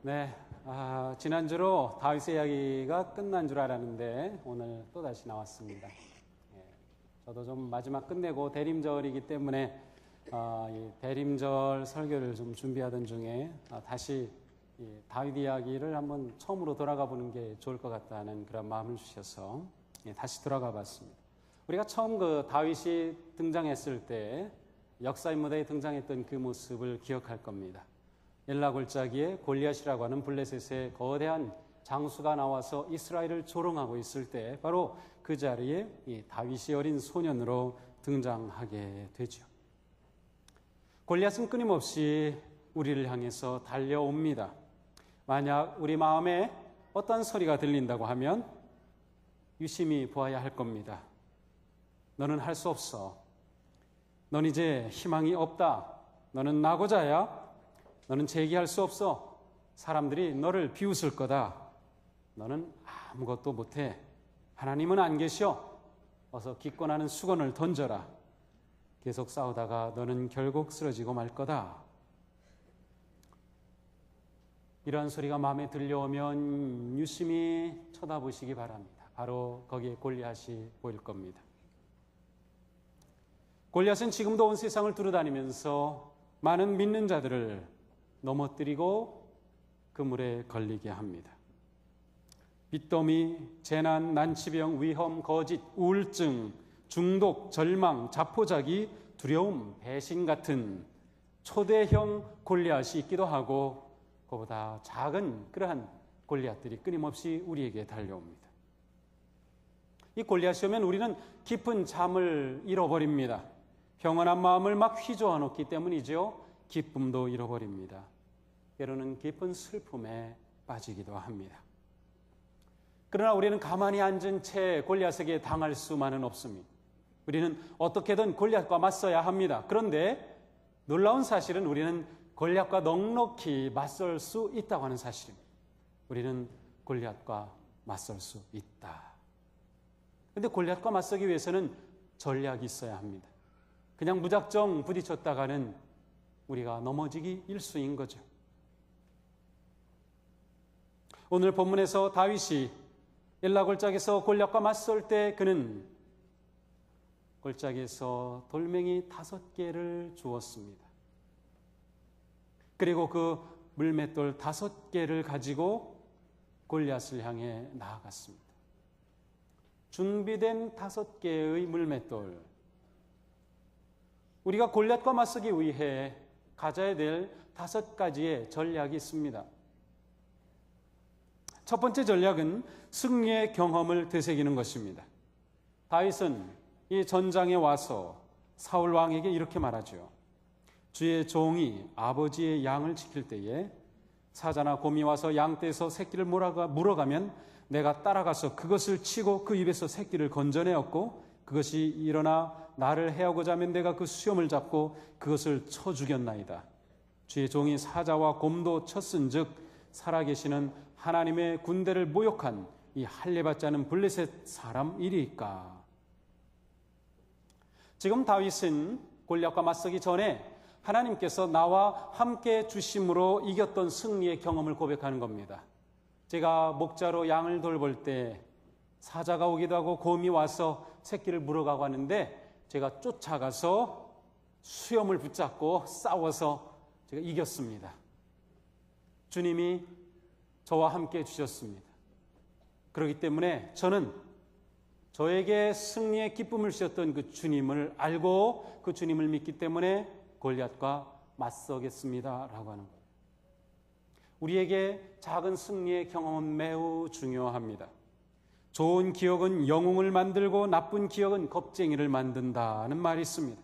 네, 지난주로 다윗의 이야기가 끝난 줄 알았는데 오늘 또 다시 나왔습니다. 저도 좀 마지막 끝내고 대림절이기 때문에 이 대림절 설교를 좀 준비하던 중에 다시 이 다윗 이야기를 한번 처음으로 돌아가 보는 게 좋을 것 같다는 그런 마음을 주셔서 다시 돌아가 봤습니다. 우리가 처음 그 다윗이 등장했을 때 역사의 무대에 등장했던 그 모습을 기억할 겁니다. 엘라 골짜기에 골리앗이라고 하는 블레셋의 거대한 장수가 나와서 이스라엘을 조롱하고 있을 때 바로 그 자리에 이 다윗이 어린 소년으로 등장하게 되죠. 골리앗은 끊임없이 우리를 향해서 달려옵니다. 만약 우리 마음에 어떤 소리가 들린다고 하면 유심히 보아야 할 겁니다. 너는 할 수 없어. 넌 이제 희망이 없다. 너는 낙오자야. 너는 재기할 수 없어. 사람들이 너를 비웃을 거다. 너는 아무것도 못해. 하나님은 안 계셔. 어서 기권하는 수건을 던져라. 계속 싸우다가 너는 결국 쓰러지고 말 거다. 이러한 소리가 마음에 들려오면 유심히 쳐다보시기 바랍니다. 바로 거기에 골리앗이 보일 겁니다. 골리앗은 지금도 온 세상을 두루다니면서 많은 믿는 자들을 넘어뜨리고 그물에 걸리게 합니다. 빚더미, 재난, 난치병, 위험, 거짓, 우울증, 중독, 절망, 자포자기, 두려움, 배신 같은 초대형 골리앗이 있기도 하고 그보다 작은 그러한 골리앗들이 끊임없이 우리에게 달려옵니다. 이 골리앗이 오면 우리는 깊은 잠을 잃어버립니다. 평온한 마음을 막 휘저어 놓기 때문이죠. 기쁨도 잃어버립니다. 때로는 깊은 슬픔에 빠지기도 합니다. 그러나 우리는 가만히 앉은 채 골리앗에게 당할 수만은 없습니다. 우리는 어떻게든 골리앗과 맞서야 합니다. 그런데 놀라운 사실은 우리는 골리앗과 넉넉히 맞설 수 있다고 하는 사실입니다. 우리는 골리앗과 맞설 수 있다. 그런데 골리앗과 맞서기 위해서는 전략이 있어야 합니다. 그냥 무작정 부딪혔다가는 우리가 넘어지기 일쑤인 거죠. 오늘 본문에서 다윗이 엘라 골짜기에서 골리앗과 맞설 때 그는 골짜기에서 돌멩이 5개를 주었습니다. 그리고 그 물맷돌 5개를 가지고 골리앗을 향해 나아갔습니다. 준비된 5개의 물맷돌. 우리가 골리앗과 맞서기 위해 가져야 될 5가지의 전략이 있습니다. 첫 번째 전략은 승리의 경험을 되새기는 것입니다. 다윗은 이 전장에 와서 사울 왕에게 이렇게 말하죠. 주의 종이 아버지의 양을 지킬 때에 사자나 곰이 와서 양떼에서 새끼를 물어가면 내가 따라가서 그것을 치고 그 입에서 새끼를 건져내었고 그것이 일어나 나를 해하고자 하면 내가 그 수염을 잡고 그것을 쳐 죽였나이다. 주의 종이 사자와 곰도 쳤은즉 살아계시는 하나님의 군대를 모욕한 이 할례받지 않은 블레셋 사람이리까. 지금 다윗은 골리앗과 맞서기 전에 하나님께서 나와 함께 주심으로 이겼던 승리의 경험을 고백하는 겁니다. 제가 목자로 양을 돌볼 때 사자가 오기도 하고 곰이 와서 새끼를 물어가고 하는데 제가 쫓아가서 수염을 붙잡고 싸워서 제가 이겼습니다. 주님이 저와 함께 해주셨습니다. 그렇기 때문에 저는 저에게 승리의 기쁨을 주셨던 그 주님을 알고 그 주님을 믿기 때문에 골리앗과 맞서겠습니다 라고 하는 거예요. 우리에게 작은 승리의 경험은 매우 중요합니다. 좋은 기억은 영웅을 만들고 나쁜 기억은 겁쟁이를 만든다는 말이 있습니다.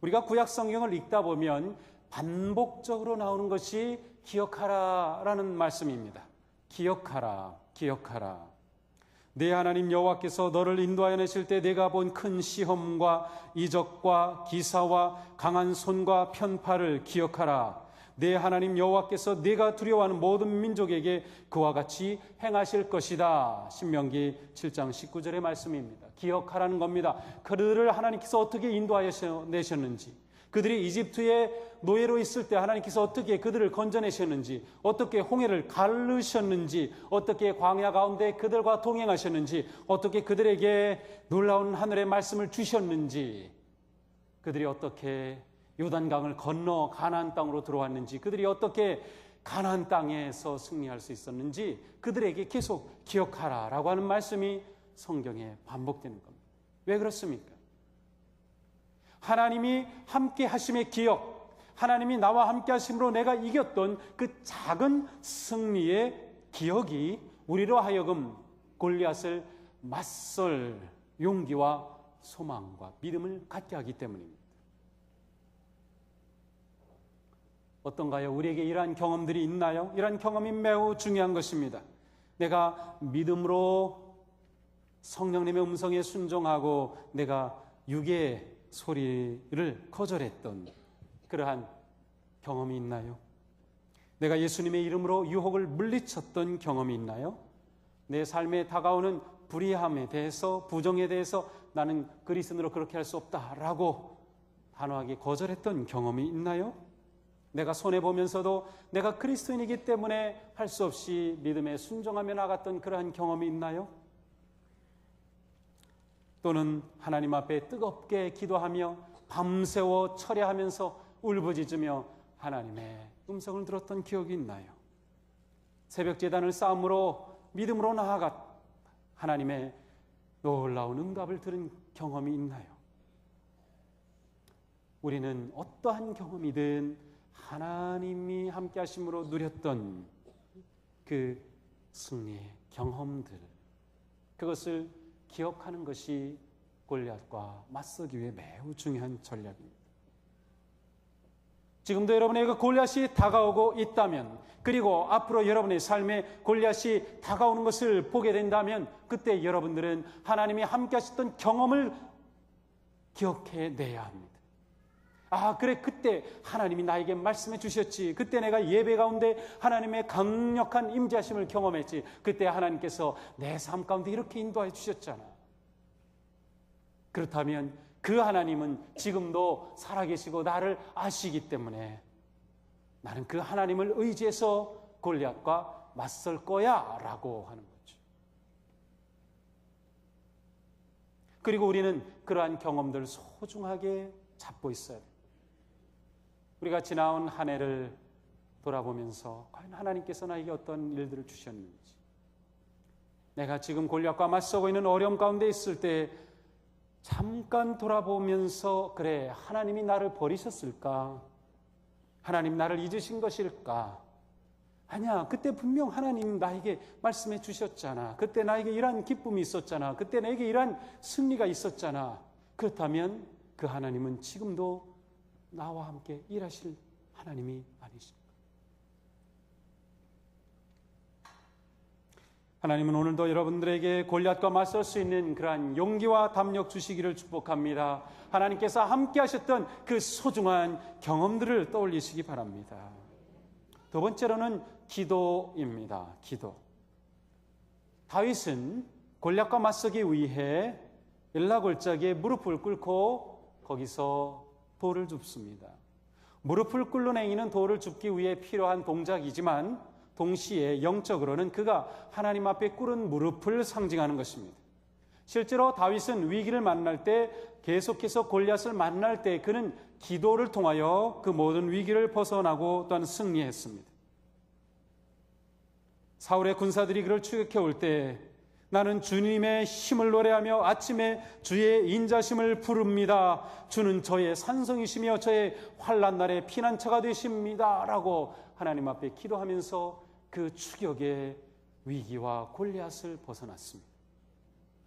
우리가 구약 성경을 읽다 보면 반복적으로 나오는 것이 기억하라라는 말씀입니다. 기억하라, 기억하라. 내 하나님 여호와께서 너를 인도하여 내실 때 내가 본 큰 시험과 이적과 기사와 강한 손과 편팔을 기억하라. 내 하나님 여호와께서 네가 두려워하는 모든 민족에게 그와 같이 행하실 것이다. 신명기 7장 19절의 말씀입니다. 기억하라는 겁니다. 그들을 하나님께서 어떻게 인도하여 내셨는지, 그들이 이집트의 노예로 있을 때 하나님께서 어떻게 그들을 건져내셨는지, 어떻게 홍해를 가르셨는지, 어떻게 광야 가운데 그들과 동행하셨는지, 어떻게 그들에게 놀라운 하늘의 말씀을 주셨는지, 그들이 어떻게 요단강을 건너 가나안 땅으로 들어왔는지, 그들이 어떻게 가나안 땅에서 승리할 수 있었는지 그들에게 계속 기억하라라고 하는 말씀이 성경에 반복되는 겁니다. 왜 그렇습니까? 하나님이 함께 하심의 기억, 하나님이 나와 함께 하심으로 내가 이겼던 그 작은 승리의 기억이 우리로 하여금 골리앗을 맞설 용기와 소망과 믿음을 갖게 하기 때문입니다. 어떤가요? 우리에게 이러한 경험들이 있나요? 이러한 경험이 매우 중요한 것입니다. 내가 믿음으로 성령님의 음성에 순종하고 내가 육의 소리를 거절했던 그러한 경험이 있나요? 내가 예수님의 이름으로 유혹을 물리쳤던 경험이 있나요? 내 삶에 다가오는 불의함에 대해서, 부정에 대해서 나는 그리스도인으로 그렇게 할 수 없다라고 단호하게 거절했던 경험이 있나요? 내가 손해보면서도 내가 그리스도인이기 때문에 할 수 없이 믿음에 순종하며 나갔던 그러한 경험이 있나요? 또는 하나님 앞에 뜨겁게 기도하며 밤새워 철야하면서 울부짖으며 하나님의 음성을 들었던 기억이 있나요? 새벽 제단을 싸움으로 믿음으로 나아가 하나님의 놀라운 응답을 들은 경험이 있나요? 우리는 어떠한 경험이든 하나님이 함께 하심으로 누렸던 그 승리의 경험들, 그것을 기억하는 것이 골리앗과 맞서기 위해 매우 중요한 전략입니다. 지금도 여러분에게 골리앗이 다가오고 있다면, 그리고 앞으로 여러분의 삶에 골리앗이 다가오는 것을 보게 된다면, 그때 여러분들은 하나님이 함께 하셨던 경험을 기억해내야 합니다. 아, 그래, 그때 하나님이 나에게 말씀해 주셨지. 그때 내가 예배 가운데 하나님의 강력한 임재하심을 경험했지. 그때 하나님께서 내 삶 가운데 이렇게 인도해 주셨잖아. 그렇다면 그 하나님은 지금도 살아계시고 나를 아시기 때문에 나는 그 하나님을 의지해서 골리앗과 맞설 거야 라고 하는 거죠. 그리고 우리는 그러한 경험들을 소중하게 잡고 있어야 돼요. 우리가 지나온 한 해를 돌아보면서 과연 하나님께서 나에게 어떤 일들을 주셨는지, 내가 지금 골리앗과 맞서고 있는 어려움 가운데 있을 때 잠깐 돌아보면서, 그래, 하나님이 나를 버리셨을까? 하나님 나를 잊으신 것일까? 아니야, 그때 분명 하나님 나에게 말씀해 주셨잖아. 그때 나에게 이러한 기쁨이 있었잖아. 그때 나에게 이러한 승리가 있었잖아. 그렇다면 그 하나님은 지금도 나와 함께 일하실 하나님이 아니십니까? 하나님은 오늘도 여러분들에게 골리앗과 맞설 수 있는 그러한 용기와 담력 주시기를 축복합니다. 하나님께서 함께 하셨던 그 소중한 경험들을 떠올리시기 바랍니다. 두 번째로는 기도입니다. 기도. 다윗은 골리앗과 맞서기 위해 엘라골짜기에 무릎을 꿇고 거기서 돌을 줍습니다. 무릎을 꿇는 행위는 돌을 줍기 위해 필요한 동작이지만 동시에 영적으로는 그가 하나님 앞에 꿇은 무릎을 상징하는 것입니다. 실제로 다윗은 위기를 만날 때, 계속해서 골리앗을 만날 때 그는 기도를 통하여 그 모든 위기를 벗어나고 또한 승리했습니다. 사울의 군사들이 그를 추격해 올 때 나는 주님의 힘을 노래하며 아침에 주의 인자심을 부릅니다. 주는 저의 산성이시며 저의 환난 날의 피난처가 되십니다. 라고 하나님 앞에 기도하면서 그 추격의 위기와 골리앗을 벗어났습니다.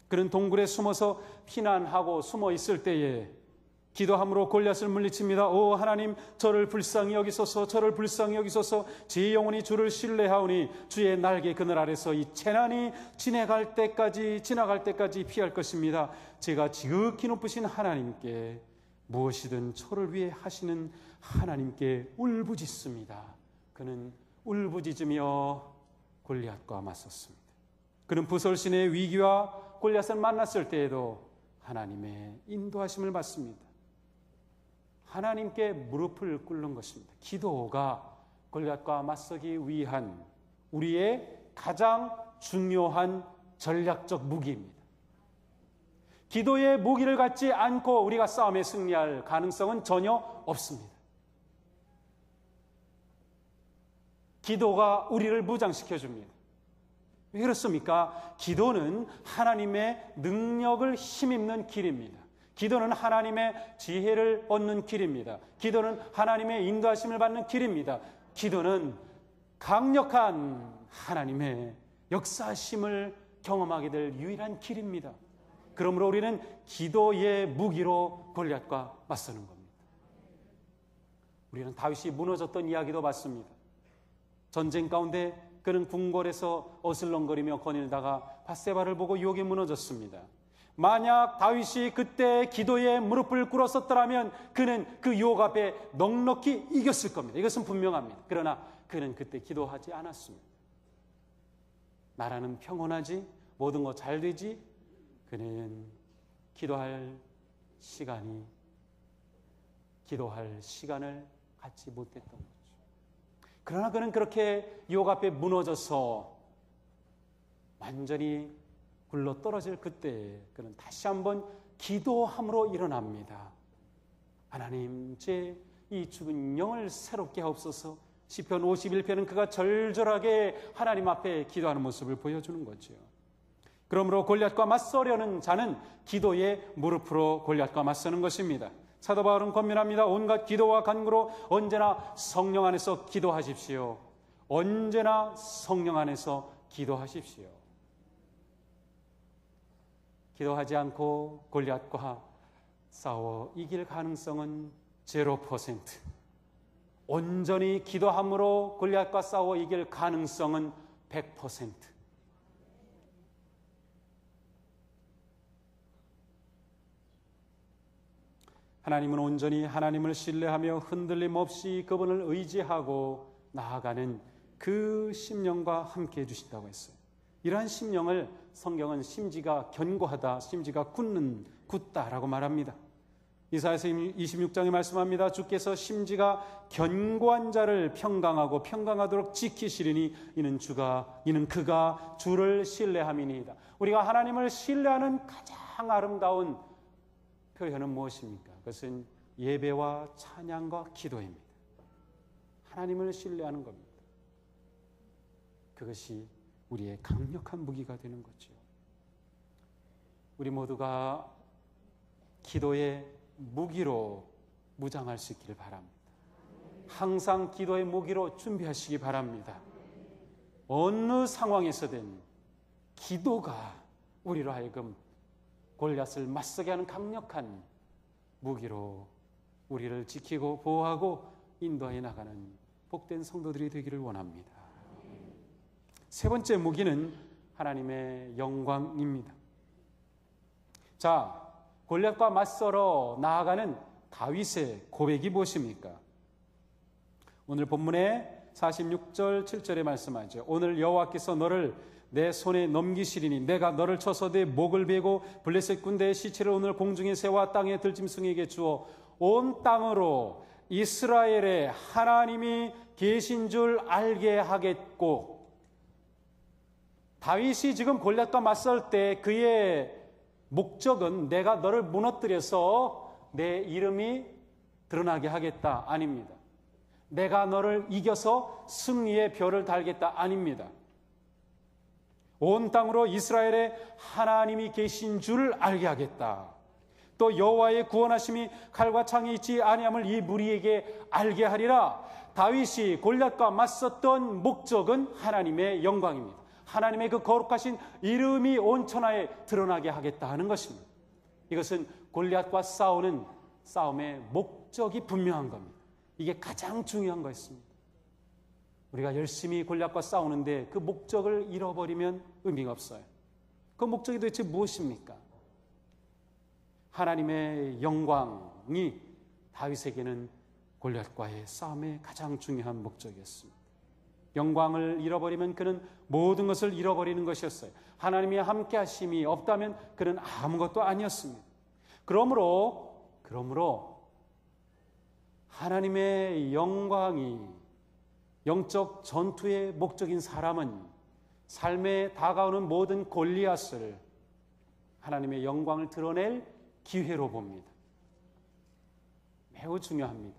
그는 동굴에 숨어서 피난하고 숨어 있을 때에 기도함으로 골리앗을 물리칩니다. 오 하나님, 저를 불쌍히 여기소서, 저를 불쌍히 여기소서. 제 영혼이 주를 신뢰하오니 주의 날개 그늘 아래서 이 재난이 지나갈 때까지 피할 것입니다. 제가 지극히 높으신 하나님께, 무엇이든 저를 위해 하시는 하나님께 울부짖습니다. 그는 울부짖으며 골리앗과 맞섰습니다. 그는 부설신의 위기와 골리앗을 만났을 때에도 하나님의 인도하심을 받습니다. 하나님께 무릎을 꿇는 것입니다. 기도가 골리앗과 맞서기 위한 우리의 가장 중요한 전략적 무기입니다. 기도의 무기를 갖지 않고 우리가 싸움에 승리할 가능성은 전혀 없습니다. 기도가 우리를 무장시켜 줍니다. 왜 그렇습니까? 기도는 하나님의 능력을 힘입는 길입니다. 기도는 하나님의 지혜를 얻는 길입니다. 기도는 하나님의 인도하심을 받는 길입니다. 기도는 강력한 하나님의 역사심을 경험하게 될 유일한 길입니다. 그러므로 우리는 기도의 무기로 골리앗과 맞서는 겁니다. 우리는 다윗이 무너졌던 이야기도 봤습니다. 전쟁 가운데 그는 궁궐에서 어슬렁거리며 거닐다가 밧세바를 보고 유혹에 무너졌습니다. 만약 다윗이 그때 기도에 무릎을 꿇었었더라면 그는 그 유혹 앞에 넉넉히 이겼을 겁니다. 이것은 분명합니다. 그러나 그는 그때 기도하지 않았습니다. 나라는 평온하지, 모든 것 잘 되지, 그는 기도할 시간을 갖지 못했던 거죠. 그러나 그는 그렇게 유혹 앞에 무너져서 완전히 굴러 떨어질 그때 그는 다시 한번 기도함으로 일어납니다. 하나님, 제 이 죽은 영을 새롭게 하옵소서. 시편 51편은 그가 절절하게 하나님 앞에 기도하는 모습을 보여주는 거죠. 그러므로 골리앗과 맞서려는 자는 기도의 무릎으로 골리앗과 맞서는 것입니다. 사도 바울은 권면합니다. 온갖 기도와 간구로 언제나 성령 안에서 기도하십시오. 언제나 성령 안에서 기도하십시오. 기도하지 않고 골리앗과 싸워 이길 가능성은 0%. 온전히 기도함으로 골리앗과 싸워 이길 가능성은 100%. 하나님은 온전히 하나님을 신뢰하며 흔들림 없이 그분을 의지하고 나아가는 그 심령과 함께 해주신다고 했어요. 이러한 심령을 성경은 심지가 견고하다, 심지가 굳다라고 말합니다. 이사야서 26장에 말씀합니다. 주께서 심지가 견고한 자를 평강하도록 지키시리니 이는 그가 주를 신뢰함이니이다. 우리가 하나님을 신뢰하는 가장 아름다운 표현은 무엇입니까? 그것은 예배와 찬양과 기도입니다. 하나님을 신뢰하는 겁니다. 그것이 우리의 강력한 무기가 되는 거죠. 우리 모두가 기도의 무기로 무장할 수 있기를 바랍니다. 항상 기도의 무기로 준비하시기 바랍니다. 어느 상황에서든 기도가 우리로 하여금 골리앗을 맞서게 하는 강력한 무기로 우리를 지키고 보호하고 인도해 나가는 복된 성도들이 되기를 원합니다. 세 번째 무기는 하나님의 영광입니다. 자, 골리앗과 맞서러 나아가는 다윗의 고백이 무엇입니까? 오늘 본문의 46절 7절에 말씀하죠. 오늘 여호와께서 너를 내 손에 넘기시리니 내가 너를 쳐서 내 목을 베고 블레셋 군대의 시체를 오늘 공중에 새와 땅의 들짐승에게 주어 온 땅으로 이스라엘의 하나님이 계신 줄 알게 하겠고, 다윗이 지금 골리앗과 맞설 때 그의 목적은 내가 너를 무너뜨려서 내 이름이 드러나게 하겠다 아닙니다. 내가 너를 이겨서 승리의 별을 달겠다 아닙니다. 온 땅으로 이스라엘의 하나님이 계신 줄 알게 하겠다. 또 여호와의 구원하심이 칼과 창이 있지 아니함을 이 무리에게 알게 하리라. 다윗이 골리앗과 맞섰던 목적은 하나님의 영광입니다. 하나님의 그 거룩하신 이름이 온 천하에 드러나게 하겠다 하는 것입니다. 이것은 골리앗과 싸우는 싸움의 목적이 분명한 겁니다. 이게 가장 중요한 것입니다. 우리가 열심히 골리앗과 싸우는데 그 목적을 잃어버리면 의미가 없어요. 그 목적이 도대체 무엇입니까? 하나님의 영광이 다윗에게는 골리앗과의 싸움의 가장 중요한 목적이었습니다. 영광을 잃어버리면 그는 모든 것을 잃어버리는 것이었어요. 하나님의 함께 하심이 없다면 그는 아무것도 아니었습니다. 그러므로 하나님의 영광이 영적 전투의 목적인 사람은 삶에 다가오는 모든 골리앗을 하나님의 영광을 드러낼 기회로 봅니다. 매우 중요합니다.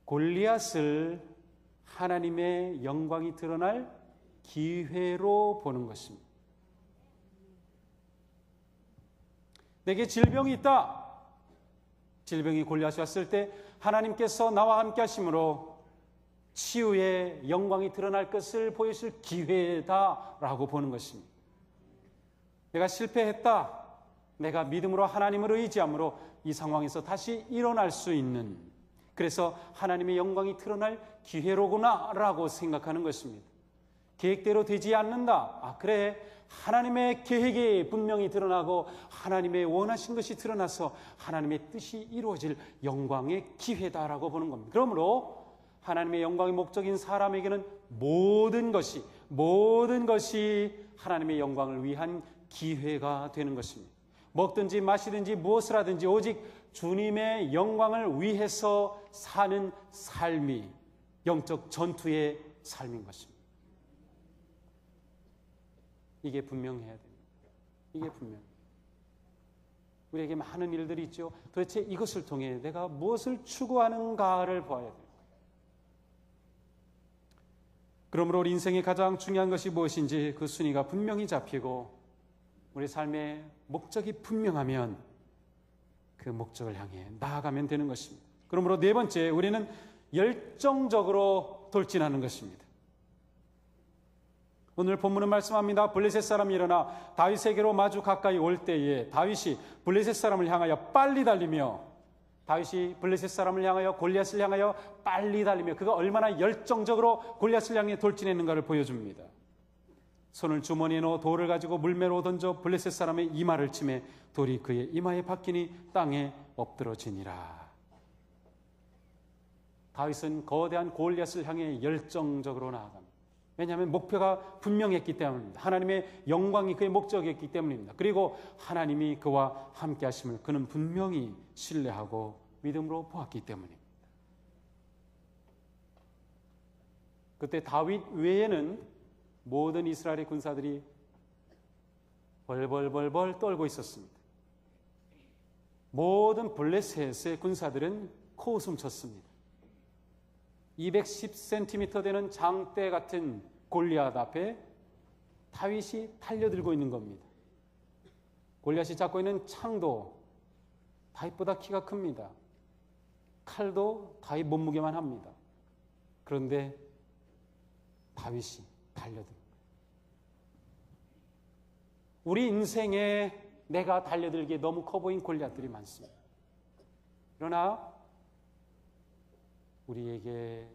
골리앗을 하나님의 영광이 드러날 기회로 보는 것입니다. 내게 질병이 있다. 질병이 골리앗이 왔을 때 하나님께서 나와 함께 하심으로 치유의 영광이 드러날 것을 보여줄 기회다라고 보는 것입니다. 내가 실패했다. 내가 믿음으로 하나님을 의지함으로 이 상황에서 다시 일어날 수 있는, 그래서 하나님의 영광이 드러날 기회로구나라고 생각하는 것입니다. 계획대로 되지 않는다. 그래, 하나님의 계획이 분명히 드러나고 하나님의 원하신 것이 드러나서 하나님의 뜻이 이루어질 영광의 기회다라고 보는 겁니다. 그러므로 하나님의 영광의 목적인 사람에게는 모든 것이 하나님의 영광을 위한 기회가 되는 것입니다. 먹든지 마시든지 무엇을 하든지 오직 주님의 영광을 위해서 사는 삶이 영적 전투의 삶인 것입니다. 이게 분명해야 됩니다. 이게 분명. 우리에게 많은 일들이 있죠. 도대체 이것을 통해 내가 무엇을 추구하는가를 봐야 돼요. 그러므로 우리 인생의 가장 중요한 것이 무엇인지 그 순위가 분명히 잡히고 우리 삶의 목적이 분명하면 그 목적을 향해 나아가면 되는 것입니다. 그러므로 네 번째, 우리는 열정적으로 돌진하는 것입니다. 오늘 본문은 말씀합니다. 블레셋 사람이 일어나 다윗에게로 마주 가까이 올 때에 다윗이 블레셋 사람을 향하여 빨리 달리며, 다윗이 블레셋 사람을 향하여 골리앗을 향하여 빨리 달리며 그가 얼마나 열정적으로 골리앗을 향해 돌진했는가를 보여줍니다. 손을 주머니에 넣어 돌을 가지고 물매로 던져 블레셋 사람의 이마를 치매 돌이 그의 이마에 박히니 땅에 엎드러지니라. 다윗은 거대한 골리앗을 향해 열정적으로 나아갑니다. 왜냐하면 목표가 분명했기 때문입니다. 하나님의 영광이 그의 목적이었기 때문입니다. 그리고 하나님이 그와 함께 하심을 그는 분명히 신뢰하고 믿음으로 보았기 때문입니다. 그때 다윗 외에는 모든 이스라엘의 군사들이 벌벌벌벌 떨고 있었습니다. 모든 블레셋의 군사들은 코웃음 쳤습니다. 210cm 되는 장대 같은 골리앗 앞에 다윗이 달려들고 있는 겁니다. 골리앗이 잡고 있는 창도 다윗보다 키가 큽니다. 칼도 다윗 몸무게만 합니다. 그런데 다윗이 달려듭니다. 우리 인생에 내가 달려들기에 너무 커 보인 골리앗들이 많습니다. 그러나 우리에게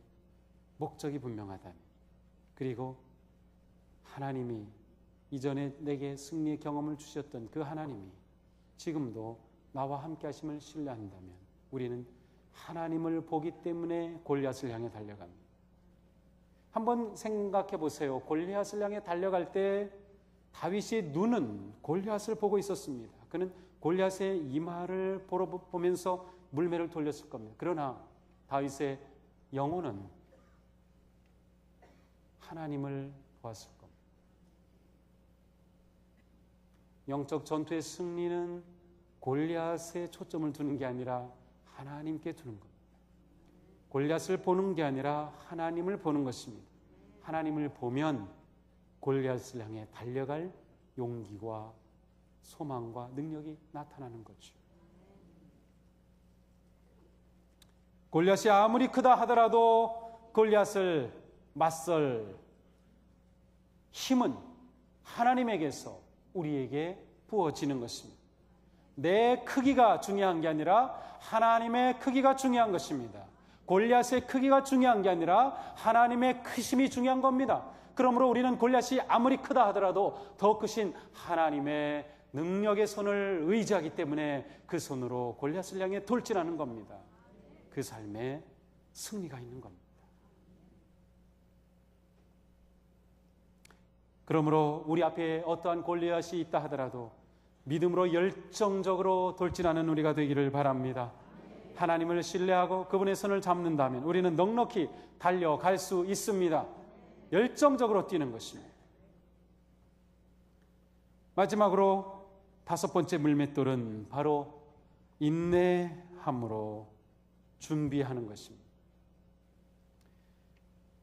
목적이 분명하다면, 그리고 하나님이 이전에 내게 승리의 경험을 주셨던 그 하나님이 지금도 나와 함께 하심을 신뢰한다면 우리는 하나님을 보기 때문에 골리앗을 향해 달려갑니다. 한번 생각해 보세요. 골리앗을 향해 달려갈 때 다윗의 눈은 골리앗을 보고 있었습니다. 그는 골리앗의 이마를 보면서 물매를 돌렸을 겁니다. 그러나 다윗의 영혼은 하나님을 보았을 겁니다. 영적 전투의 승리는 골리앗에 초점을 두는 게 아니라 하나님께 두는 겁니다. 골리앗을 보는 게 아니라 하나님을 보는 것입니다. 하나님을 보면 골리앗을 향해 달려갈 용기와 소망과 능력이 나타나는 거죠. 골리앗이 아무리 크다 하더라도 골리앗을 맞설 힘은 하나님에게서 우리에게 부어지는 것입니다. 내 크기가 중요한 게 아니라 하나님의 크기가 중요한 것입니다. 골리앗의 크기가 중요한 게 아니라 하나님의 크심이 중요한 겁니다. 그러므로 우리는 골리앗이 아무리 크다 하더라도 더 크신 하나님의 능력의 손을 의지하기 때문에 그 손으로 골리앗을 향해 돌진하는 겁니다. 그 삶에 승리가 있는 겁니다. 그러므로 우리 앞에 어떠한 골리앗이 있다 하더라도 믿음으로 열정적으로 돌진하는 우리가 되기를 바랍니다. 하나님을 신뢰하고 그분의 손을 잡는다면 우리는 넉넉히 달려갈 수 있습니다. 열정적으로 뛰는 것입니다. 마지막으로 5번째 물맷돌은 바로 인내함으로 준비하는 것입니다.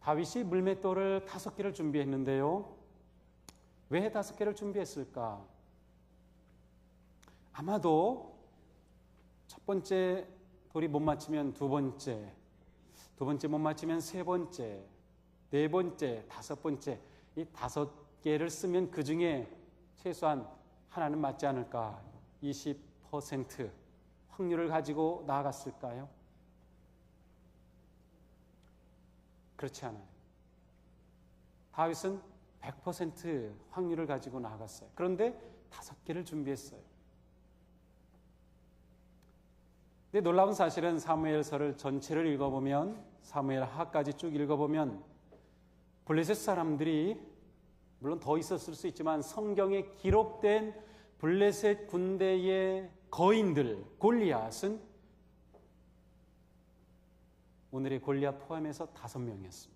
다윗이 물맷돌을 5개를 준비했는데요. 왜 5개를 준비했을까? 아마도 첫 번째 돌이 못 맞추면 두 번째 못 맞추면 세 번째, 네 번째, 5번째, 이 5개를 쓰면 그 중에 최소한 하나는 맞지 않을까? 20% 확률을 가지고 나아갔을까요? 그렇지 않아요. 다윗은 100% 확률을 가지고 나아갔어요. 그런데 5개를 준비했어요. 근데 놀라운 사실은 사무엘서를 전체를 읽어보면, 사무엘하까지 쭉 읽어보면 블레셋 사람들이, 물론 더 있었을 수 있지만 성경에 기록된 블레셋 군대의 거인들, 골리앗은 오늘의 골리앗 포함해서 5명이었습니다.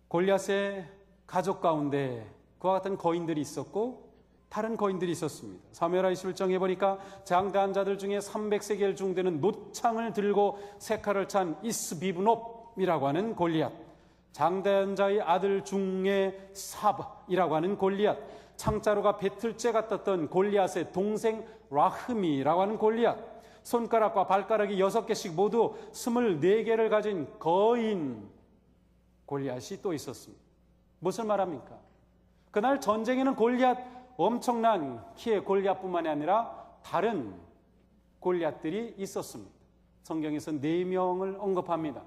골리앗의 가족 가운데 그와 같은 거인들이 있었고 다른 거인들이 있었습니다. 사무엘하 21장에 보니까 장대한 자들 중에 300세겔 중되는 노창을 들고 세칼을 찬 이스비브놉이라고 하는 골리앗, 장대한 자의 아들 중에 삽이라고 하는 골리앗, 창자루가 배틀째 같았던 골리앗의 동생 라흠이라고 하는 골리앗, 손가락과 발가락이 6개씩 모두 24개를 가진 거인 골리앗이 또 있었습니다. 무슨 말합니까? 그날 전쟁에는 골리앗, 엄청난 키의 골리앗뿐만이 아니라 다른 골리앗들이 있었습니다. 성경에서 4명을 언급합니다.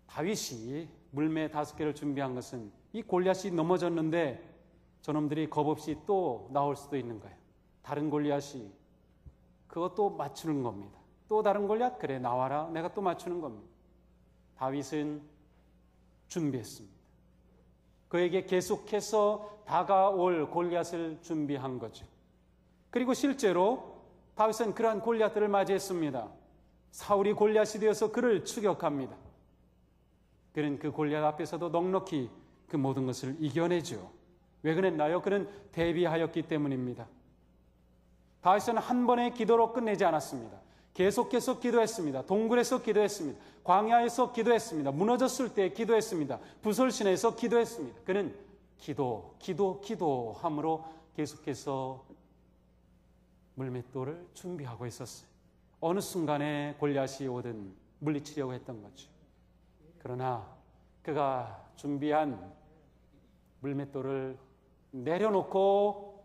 다윗이 물매 5개를 준비한 것은 이 골리앗이 넘어졌는데 저놈들이 겁없이 또 나올 수도 있는 거예요. 다른 골리앗이 그것도 맞추는 겁니다. 또 다른 골리앗, 그래 나와라, 내가 또 맞추는 겁니다. 다윗은 준비했습니다. 그에게 계속해서 다가올 골리앗을 준비한 거죠. 그리고 실제로 다윗은 그러한 골리앗들을 맞이했습니다. 사울이 골리앗이 되어서 그를 추격합니다. 그는 그 골리앗 앞에서도 넉넉히 그 모든 것을 이겨내죠. 왜 그랬나요? 그는 대비하였기 때문입니다. 다윗은 한 번의 기도로 끝내지 않았습니다. 계속해서 기도했습니다. 동굴에서 기도했습니다. 광야에서 기도했습니다. 무너졌을 때 기도했습니다. 부설신에서 기도했습니다. 그는 기도함으로 계속해서 물맷돌을 준비하고 있었어요. 어느 순간에 골리앗이 오든 물리치려고 했던 거죠. 그러나 그가 준비한 물맷돌을 내려놓고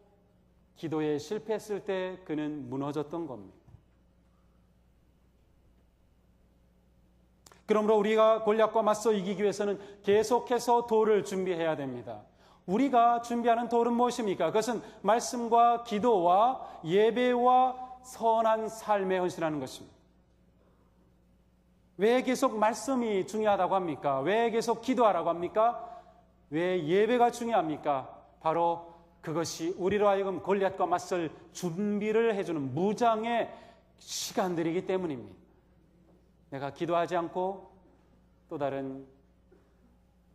기도에 실패했을 때 그는 무너졌던 겁니다. 그러므로 우리가 골리앗과 맞서 이기기 위해서는 계속해서 돌을 준비해야 됩니다. 우리가 준비하는 돌은 무엇입니까? 그것은 말씀과 기도와 예배와 선한 삶에 헌신하는 것입니다. 왜 계속 말씀이 중요하다고 합니까? 왜 계속 기도하라고 합니까? 왜 예배가 중요합니까? 바로 그것이 우리로 하여금 골리앗과 맞설 준비를 해주는 무장의 시간들이기 때문입니다. 내가 기도하지 않고 또 다른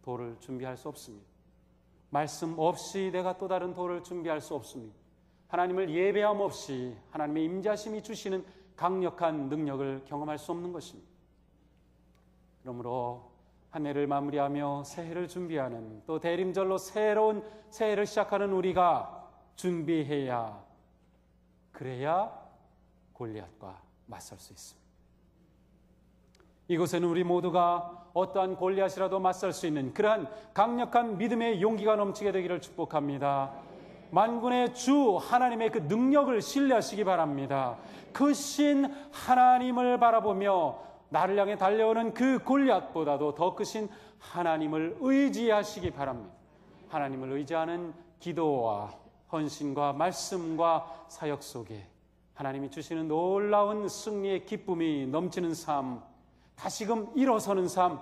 돌을 준비할 수 없습니다. 말씀 없이 내가 또 다른 돌을 준비할 수 없습니다. 하나님을 예배함 없이 하나님의 임재하심이 주시는 강력한 능력을 경험할 수 없는 것입니다. 그러므로 한 해를 마무리하며 새해를 준비하는, 또 대림절로 새로운 새해를 시작하는 우리가 준비해야, 그래야 골리앗과 맞설 수 있습니다. 이곳에는 우리 모두가 어떠한 골리앗이라도 맞설 수 있는 그러한 강력한 믿음의 용기가 넘치게 되기를 축복합니다. 만군의 주 하나님의 그 능력을 신뢰하시기 바랍니다. 크신 하나님을 바라보며 나를 향해 달려오는 그 골리앗보다도 더 크신 하나님을 의지하시기 바랍니다. 하나님을 의지하는 기도와 헌신과 말씀과 사역 속에 하나님이 주시는 놀라운 승리의 기쁨이 넘치는 삶, 다시금 일어서는 삶,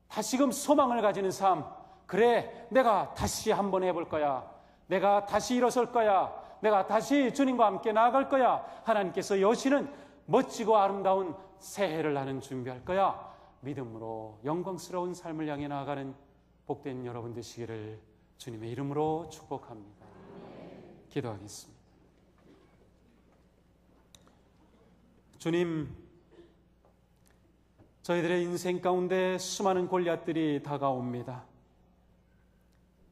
다시금 소망을 가지는 삶, 그래 내가 다시 한번 해볼 거야, 내가 다시 일어설 거야, 내가 다시 주님과 함께 나아갈 거야. 하나님께서 여시는 멋지고 아름다운 새해를 나는 준비할 거야. 믿음으로 영광스러운 삶을 향해 나아가는 복된 여러분 되시기를 주님의 이름으로 축복합니다. 기도하겠습니다. 주님, 저희들의 인생 가운데 수많은 골리앗들이 다가옵니다.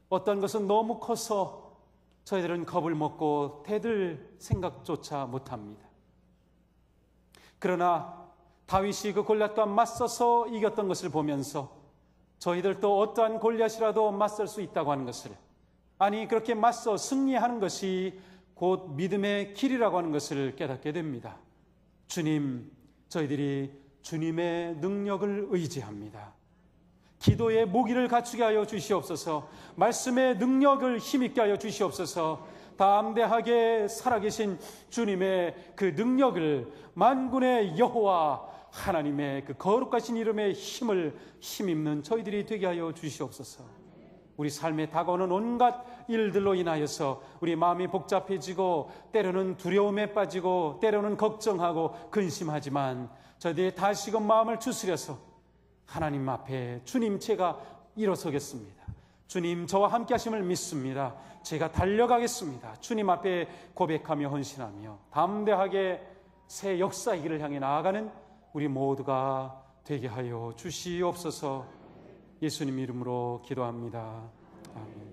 어떤 것은 너무 커서 저희들은 겁을 먹고 대들 생각조차 못합니다. 그러나 다윗이 그 골리앗과 맞서서 이겼던 것을 보면서 저희들도 어떠한 골리앗이라도 맞설 수 있다고 하는 것을, 아니 그렇게 맞서 승리하는 것이 곧 믿음의 길이라고 하는 것을 깨닫게 됩니다. 주님, 저희들이 주님의 능력을 의지합니다. 기도의 무기를 갖추게 하여 주시옵소서. 말씀의 능력을 힘있게 하여 주시옵소서. 담대하게 살아계신 주님의 그 능력을, 만군의 여호와 하나님의 그 거룩하신 이름의 힘을 힘입는 저희들이 되게 하여 주시옵소서. 우리 삶에 다가오는 온갖 일들로 인하여서 우리 마음이 복잡해지고 때로는 두려움에 빠지고 때로는 걱정하고 근심하지만 저희들이 다시금 마음을 추스려서 하나님 앞에 주님, 제가 일어서겠습니다. 주님, 저와 함께 하심을 믿습니다. 제가 달려가겠습니다. 주님 앞에 고백하며 헌신하며 담대하게 새 역사의 길을 향해 나아가는 우리 모두가 되게 하여 주시옵소서. 예수님 이름으로 기도합니다. 아멘.